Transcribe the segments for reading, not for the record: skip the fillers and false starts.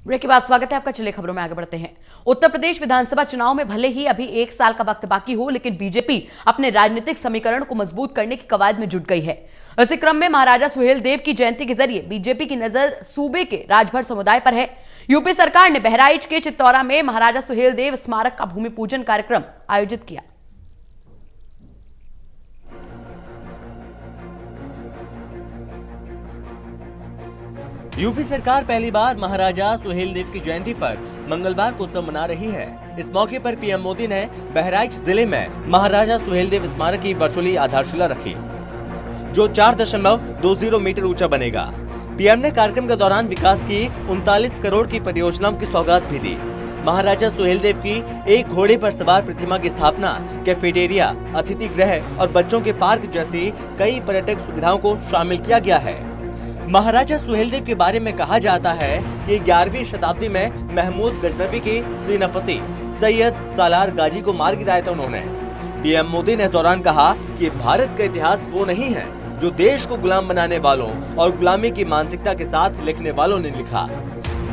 Break के बाद स्वागत है आपका। चलिए खबरों में आगे बढ़ते हैं। उत्तर प्रदेश विधानसभा चुनाव में भले ही अभी 1 साल का वक्त बाकी हो, लेकिन बीजेपी अपने राजनीतिक समीकरण को मजबूत करने की कवायद में जुट गई है। इसी क्रम में महाराजा सुहेलदेव की जयंती के जरिए बीजेपी की नजर सूबे के राजभर समुदाय पर है। यूपी सरकार ने बहराइच के चित्तौरा में महाराजा सुहेलदेव स्मारक का भूमि पूजन कार्यक्रम आयोजित किया। यूपी सरकार पहली बार महाराजा सुहेलदेव की जयंती पर मंगलवार को उत्सव मना रही है। इस मौके पर पीएम मोदी ने बहराइच जिले में महाराजा सुहेलदेव स्मारक की वर्चुअली आधारशिला रखी, जो 4.20 मीटर ऊंचा बनेगा। पीएम ने कार्यक्रम के दौरान विकास की 39 करोड़ की परियोजनाओं की सौगात भी दी। महाराजा सुहेलदेव की एक घोड़े पर सवार प्रतिमा की स्थापना, कैफेटेरिया, अतिथि गृह और बच्चों के पार्क जैसी कई पर्यटक सुविधाओं को शामिल किया गया है। महाराजा सुहेलदेव के बारे में कहा जाता है कि 11वीं शताब्दी में महमूद गजनवी के सेनापति सैयद सालार गाजी को मार गिराया था उन्होंने। पीएम मोदी ने इस दौरान कहा कि भारत का इतिहास वो नहीं है जो देश को गुलाम बनाने वालों और गुलामी की मानसिकता के साथ लिखने वालों ने लिखा।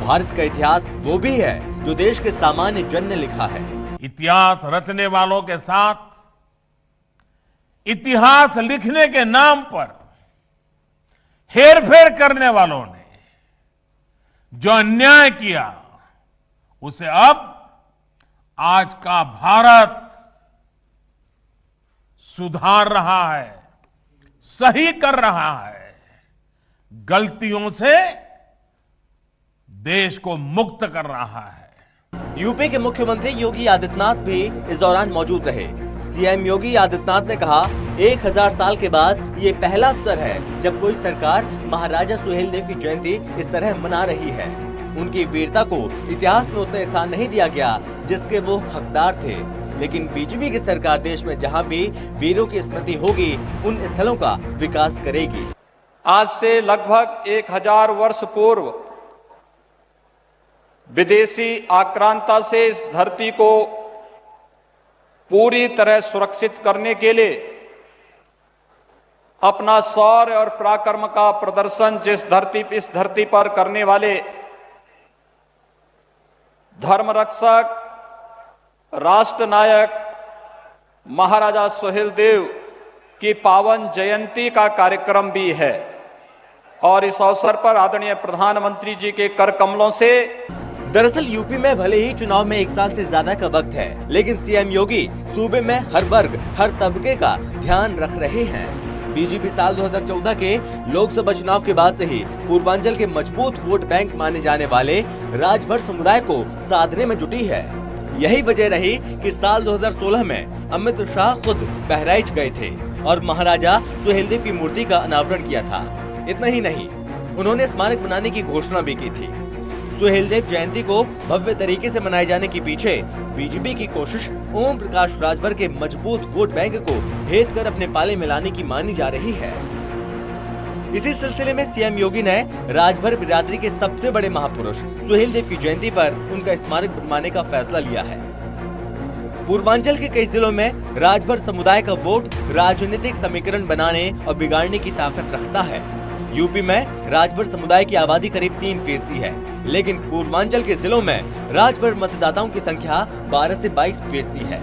भारत का इतिहास वो भी है जो देश के सामान्य जन ने लिखा है। इतिहास रचने वालों के साथ इतिहास लिखने के नाम पर हेरफेर करने वालों ने जो अन्याय किया, उसे अब आज का भारत सुधार रहा है, सही कर रहा है। गलतियों से देश को मुक्त कर रहा है। यूपी के मुख्यमंत्री योगी आदित्यनाथ भी इस दौरान मौजूद रहे। सीएम योगी आदित्यनाथ ने कहा, 1000 साल के बाद ये पहला अवसर है जब कोई सरकार महाराजा सुहेलदेव की जयंती इस तरह मना रही है। उनकी वीरता को इतिहास में उतना स्थान नहीं दिया गया जिसके वो हकदार थे, लेकिन बीजेपी की सरकार देश में जहां भी वीरों की स्मृति होगी, उन स्थलों का विकास करेगी। आज से लगभग 1000 वर्ष पूर्व विदेशी आक्रांता से इस धरती को पूरी तरह सुरक्षित करने के लिए अपना शौर्य और पराक्रम का प्रदर्शन इस धरती पर करने वाले धर्मरक्षक, राष्ट्र नायक महाराजा सुहेलदेव की पावन जयंती का कार्यक्रम भी है। और इस अवसर पर आदरणीय प्रधानमंत्री जी के कर कमलों से दरअसल यूपी में भले ही चुनाव में 1 साल से ज्यादा का वक्त है, लेकिन सीएम योगी सूबे में हर वर्ग, हर तबके का ध्यान रख रहे हैं। बीजेपी साल 2014 के लोकसभा चुनाव के बाद से ही पूर्वांचल के मजबूत वोट बैंक माने जाने वाले राजभर समुदाय को साधने में जुटी है। यही वजह रही कि साल 2016 में अमित शाह खुद बहराइच गए थे और महाराजा सुहेलदेव की मूर्ति का अनावरण किया था। इतना ही नहीं, उन्होंने स्मारक बनाने की घोषणा भी की थी। सुहेलदेव जयंती को भव्य तरीके से मनाए जाने के पीछे बीजेपी की कोशिश ओम प्रकाश राजभर के मजबूत वोट बैंक को भेद कर अपने पाले में लाने की मानी जा रही है। इसी सिलसिले में सीएम योगी ने राजभर बिरादरी के सबसे बड़े महापुरुष सुहेलदेव की जयंती पर उनका स्मारक बनवाने का फैसला लिया है। पूर्वांचल के कई जिलों में राजभर समुदाय का वोट राजनीतिक समीकरण बनाने और बिगाड़ने की ताकत रखता है। यूपी में राजभर समुदाय की आबादी करीब 3% है, लेकिन पूर्वांचल के जिलों में राजभर मतदाताओं की संख्या 12 से 22% है।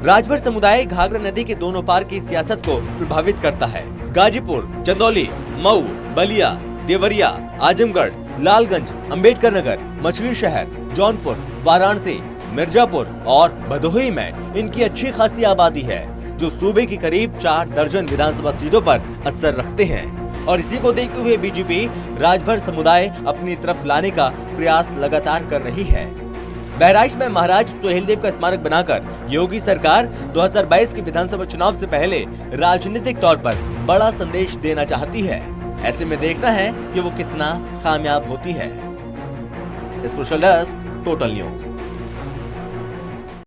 राजभर समुदाय घाघरा नदी के दोनों पार की सियासत को प्रभावित करता है। गाजीपुर, चंदौली, मऊ, बलिया, देवरिया, आजमगढ़, लालगंज, अंबेडकर नगर, मछली शहर, जौनपुर, वाराणसी, मिर्जापुर और भदोही में इनकी अच्छी खासी आबादी है, जो सूबे की करीब 4 दर्जन विधानसभा सीटों पर असर रखते हैं। और इसी को देखते हुए बीजेपी राजभर समुदाय अपनी तरफ लाने का प्रयास लगातार कर रही है। बहराइच में महाराज सुहेलदेव का स्मारक बनाकर योगी सरकार 2022 के विधानसभा चुनाव से पहले राजनीतिक तौर पर बड़ा संदेश देना चाहती है। ऐसे में देखना है कि वो कितना कामयाब होती है। Special desk, total news.